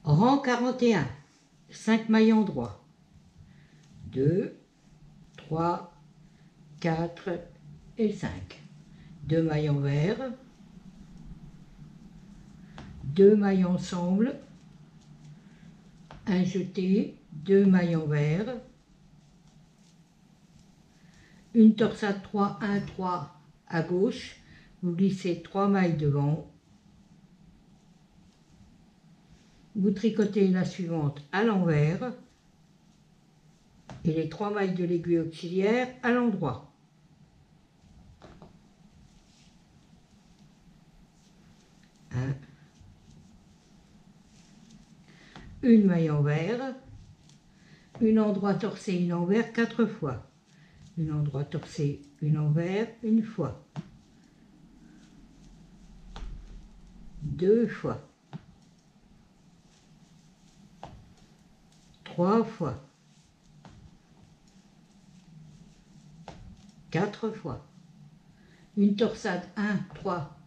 Rang 41, 5 maillons droits. 2, 3, 4 et 5. 2 maillons verts. 2 maillons ensemble. Un jeté, 2 maillons verts. Une torsade 3, 1, 3 à gauche. Vous glissez 3 mailles devant. Vous tricotez la suivante à l'envers et les 3 mailles de l'aiguille auxiliaire à l'endroit. Une maille envers, une endroit torsé, une envers 4 fois. Une endroit torsé, une envers, une fois. 2 fois. 3 fois. 4 fois. Une torsade 1, 3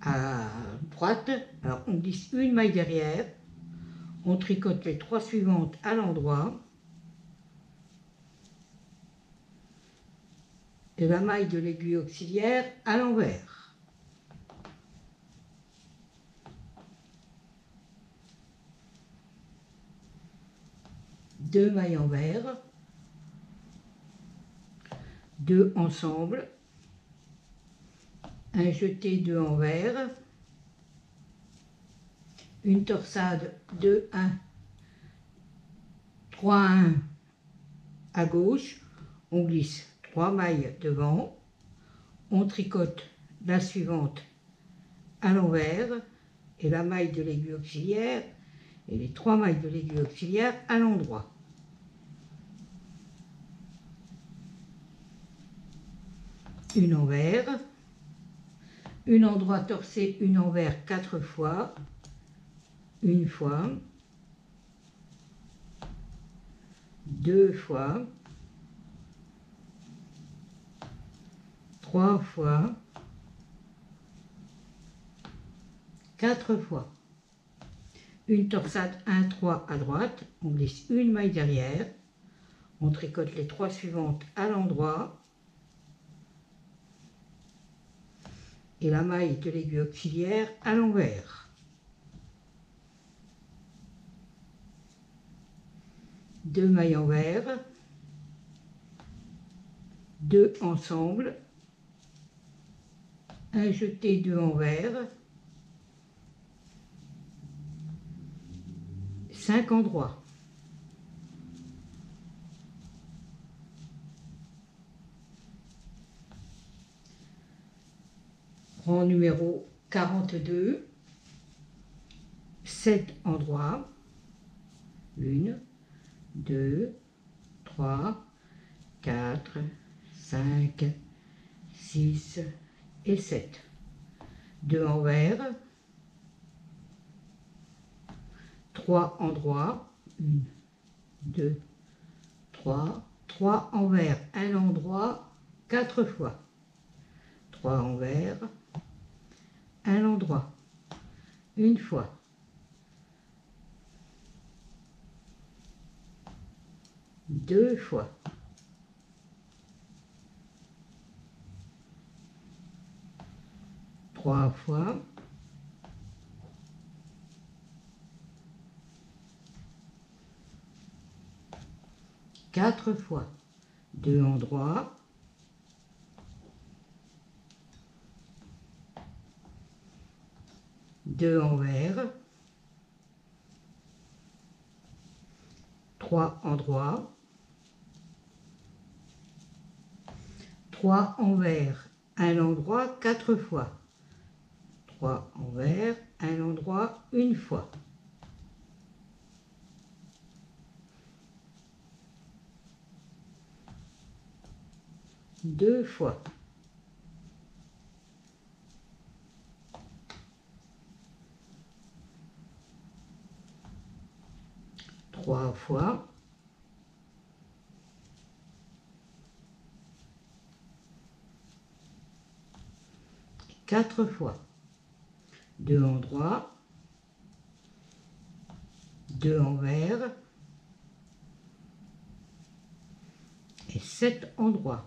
à droite. Alors on glisse une maille derrière. On tricote les 3 suivantes à l'endroit. Et la maille de l'aiguille auxiliaire à l'envers. Deux mailles envers. 2 ensemble. Un jeté, 2 envers. Une torsade 2, 1, 3, 1 à gauche. On glisse 3 mailles devant. On tricote la suivante à l'envers et la maille de l'aiguille auxiliaire et les 3 mailles de l'aiguille auxiliaire à l'endroit. Une envers, une endroit torsé, une envers 4 fois, une fois, 2 fois, 3 fois, 4 fois. Une torsade 1, 3 à droite, on glisse une maille derrière, on tricote les 3 suivantes à l'endroit et la maille de l'aiguille auxiliaire à l'envers. Deux mailles envers, 2 ensemble, un jeté, 2 envers, 5 endroits. Rang numéro 42, 7 endroits, 1, 2, 3, 4, 5, 6 et 7. 2 envers, 3 endroits, 1, 2, 3, 3 envers, un endroit 4 fois. 3 envers, un endroit, une fois. 2 fois. 3 fois. 4 fois. 2 endroits. 2 envers. 3 endroits. 3 envers, un endroit 4 fois. 3 envers, un endroit une fois. 2 fois. 3 fois. 4 fois. 2 endroits. 2 envers et 7 endroits.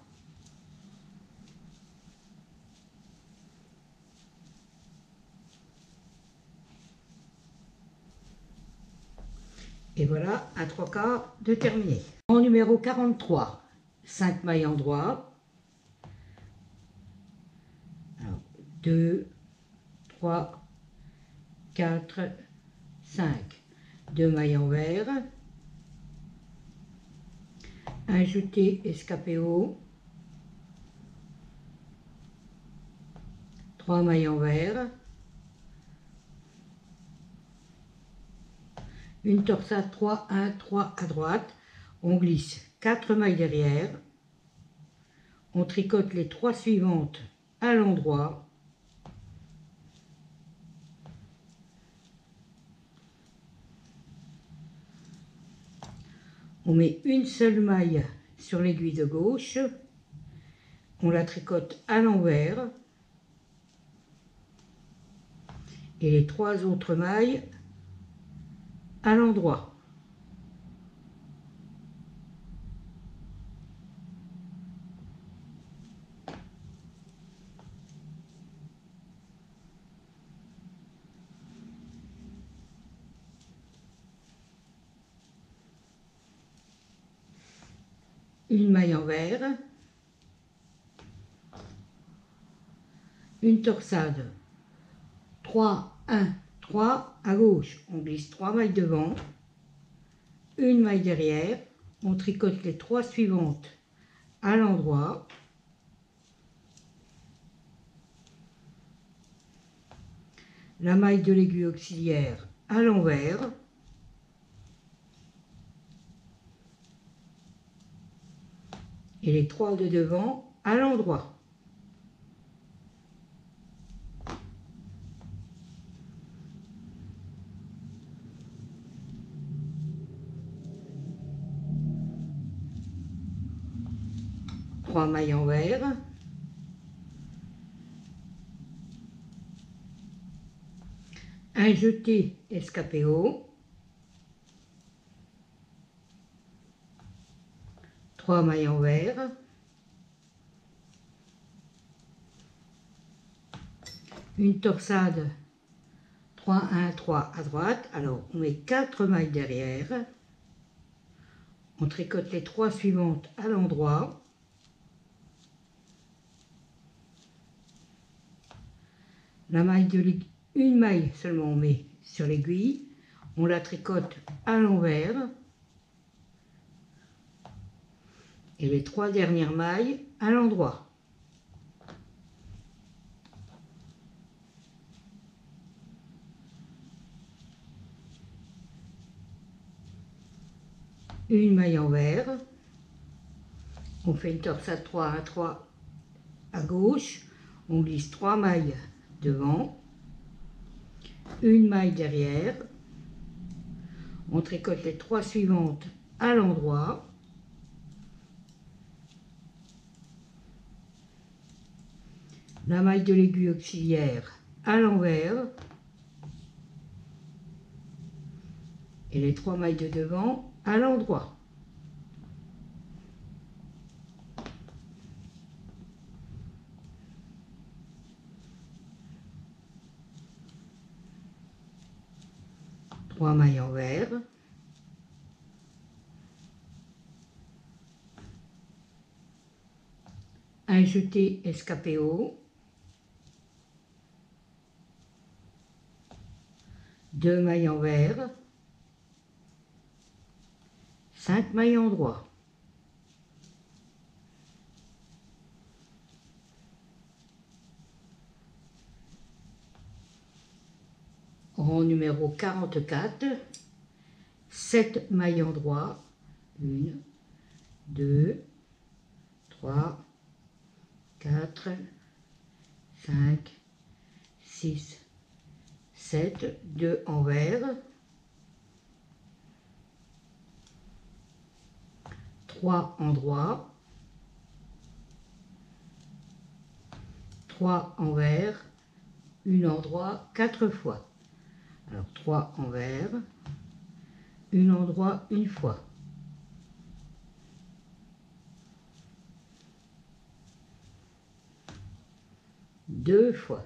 Et voilà un 3/4 de terminé. En numéro 43, 5 mailles endroits. Alors, 2, 3, 4, 5. 2 mailles envers. Un jeté escapé haut. 3 mailles envers. Une torsade 3, 1, 3 à droite. On glisse 4 mailles derrière. On tricote les 3 suivantes à l'endroit. On met une seule maille sur l'aiguille de gauche. On la tricote à l'envers. Et les 3 autres mailles à l'endroit. Une maille envers, une torsade, 3, 1, 3 à gauche, on glisse 3 mailles devant, une maille derrière, on tricote les 3 suivantes à l'endroit, la maille de l'aiguille auxiliaire à l'envers, et les 3 de devant à l'endroit. Trois mailles envers, un jeté escapé haut, 3 mailles envers, une torsade 3, 1, 3 à droite. Alors on met 4 mailles derrière, on tricote les 3 suivantes à l'endroit, la maille de l'aiguille, une maille seulement on met sur l'aiguille, on la tricote à l'envers et les 3 dernières mailles à l'endroit. Une maille envers, on fait une torsade 3 à 3 à gauche, on glisse 3 mailles devant, une maille derrière, on tricote les 3 suivantes à l'endroit, la maille de l'aiguille auxiliaire à l'envers et les 3 mailles de devant à l'endroit. Trois mailles envers, un jeté escapé haut, 2 mailles envers, 5 mailles endroit. Rang numéro 44, 7 mailles endroit, 1, 2, 3, 4, 5, 6, 7, 2 envers, 3 endroits, 3 envers, 1 endroit 4 fois. Alors 3 envers, une endroit une fois. Deux fois.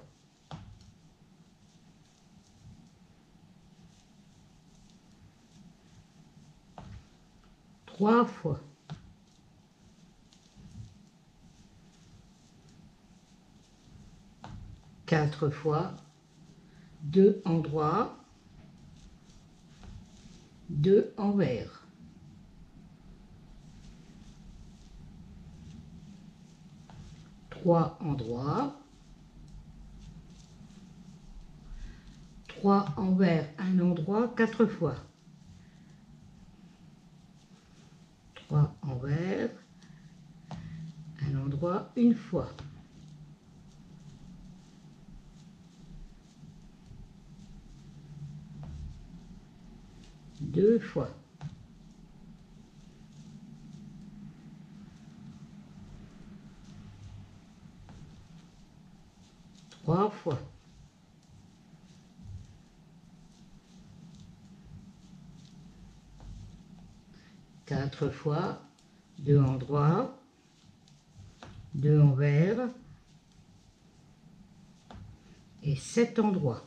Trois fois. Quatre fois. Deux endroits. Deux envers. Trois endroits. Trois envers, un endroit, quatre fois. Trois envers, un endroit, une fois. Deux fois. Trois fois. Quatre fois. Deux endroits. Deux envers. Et sept endroits.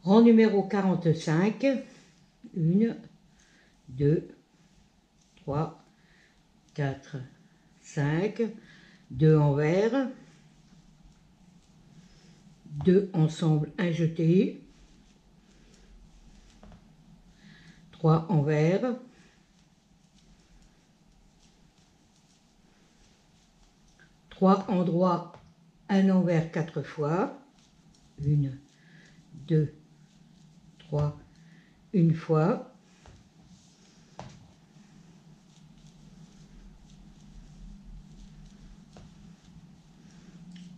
Rang numéro 45. 1, 2, 3, 4, 5. Deux envers. Deux ensemble, un jeté. Trois envers. Trois endroits, un envers quatre fois. Une, deux, trois, une fois.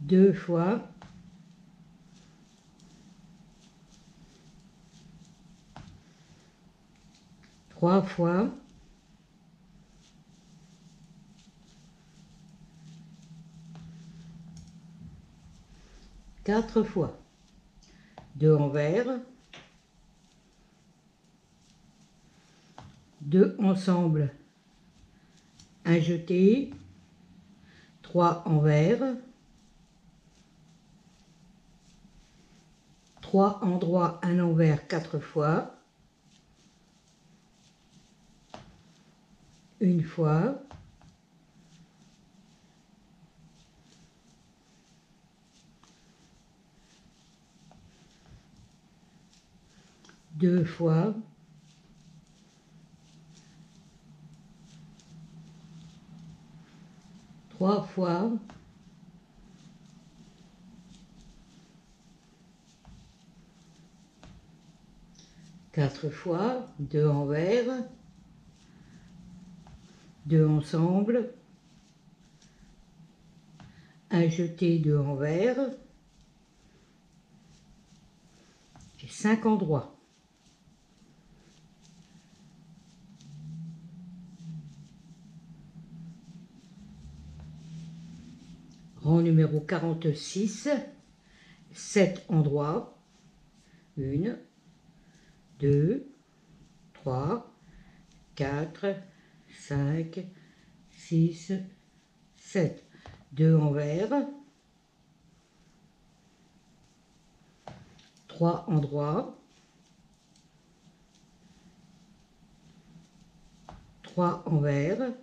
Deux fois. Trois fois. Quatre fois. Deux envers. Deux ensemble, un jeté. Trois envers. Trois endroits, un envers, quatre fois. Une fois. Deux fois. Trois fois. Quatre fois. Deux envers. Deux ensemble. Un jeté, deux envers. Et cinq endroits. Rang numéro 46. 7 endroits. 1, 2, 3, 4, 5, 6, 7. Deux envers. Trois endroits. Trois envers.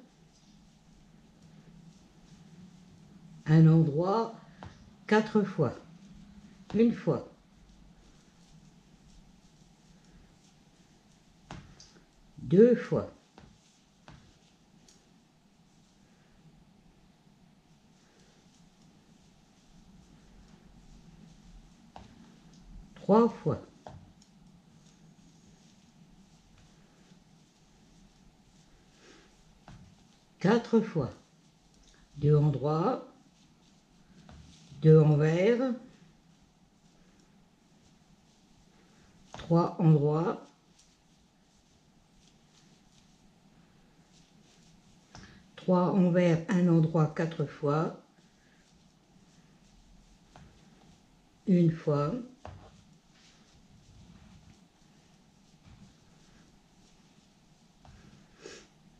Un endroit, quatre fois. Une fois. Deux fois. Trois fois. Quatre fois. Deux endroits. Deux envers. Trois endroits. 3 envers, un endroit 4 fois, une fois,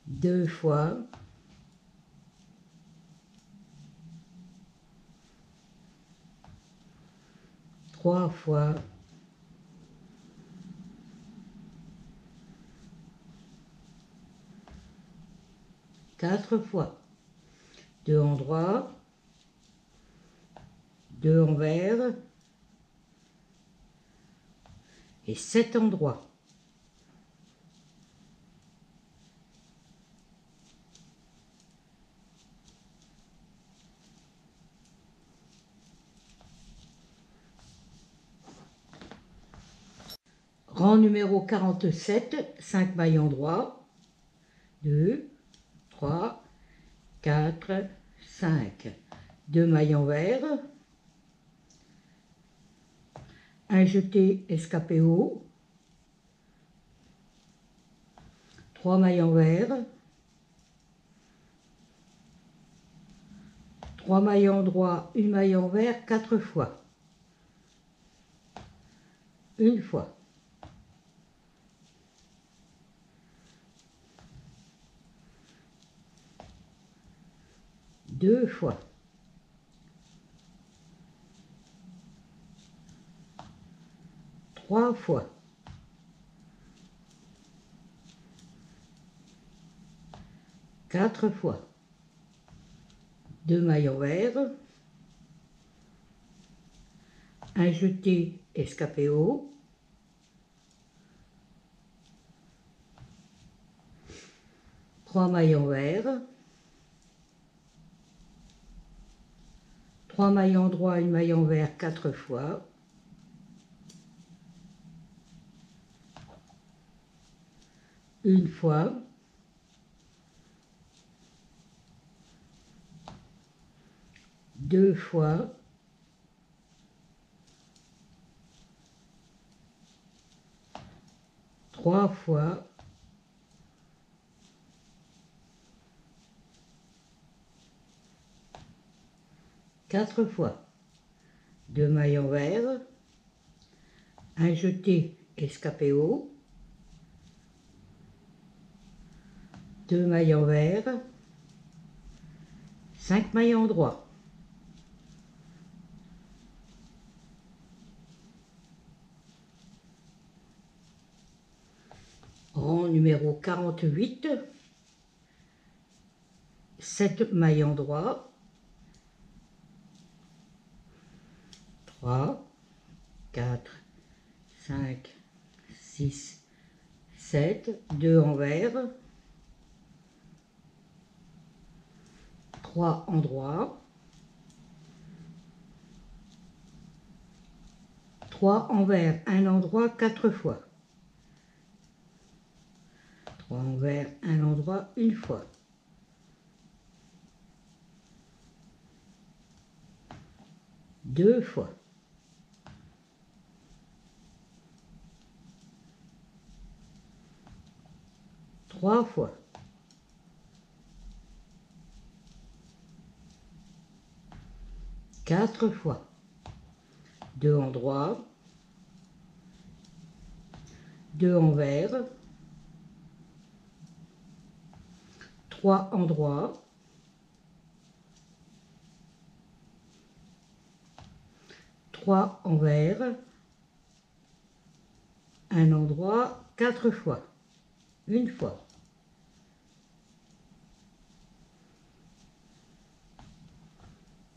deux fois, trois fois, quatre fois, deux endroits, deux envers et 7 endroits. Rang numéro 47, 5 maillons droits, 2, 3, 4, 5. 2 mailles envers, un jeté escapé haut, 3 mailles envers, 3 mailles en droit, une maille envers 4 fois, une fois, deux fois, trois fois, quatre fois, deux mailles envers, un jeté escapé haut, 3 mailles envers, 3 mailles en droit, une maille envers 4 fois, une fois, deux fois, trois fois, quatre fois, deux mailles envers, un jeté escapé haut, deux mailles envers, 5 mailles en droit. Rang numéro 48, 7 mailles en droit, 3, 4, 5, 6, 7, 2 envers, 3 en droit, 3 envers, un endroit 4 fois, 3 envers, un endroit une fois, deux fois, trois fois, quatre fois, deux en droit, deux envers, 3 en droit, 3 envers, un endroit 4 fois, une fois,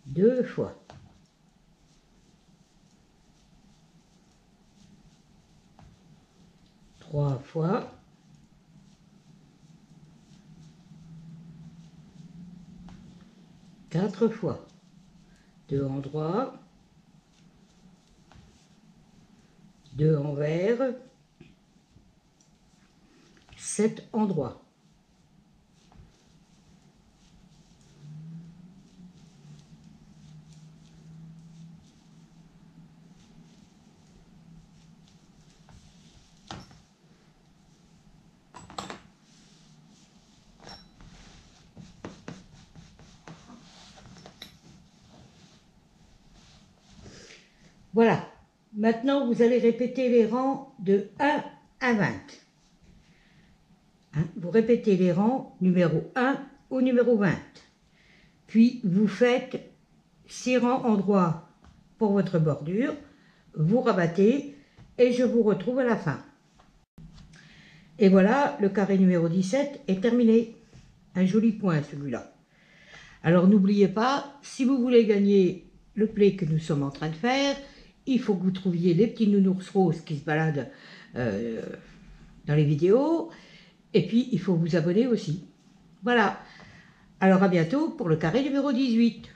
deux fois, trois fois, quatre fois, deux en droit, deux envers, 7 en droit. Voilà. Maintenant, vous allez répéter les rangs de 1 à 20. Hein, vous répétez les rangs numéro 1 au numéro 20. Puis, vous faites 6 rangs en droit pour votre bordure. Vous rabattez et je vous retrouve à la fin. Et voilà, le carré numéro 17 est terminé. Un joli point celui-là. Alors n'oubliez pas, si vous voulez gagner le play que nous sommes en train de faire, il faut que vous trouviez les petits nounours roses qui se baladent dans les vidéos. Et puis il faut vous abonner aussi. Voilà. Alors à bientôt pour le carré numéro 18.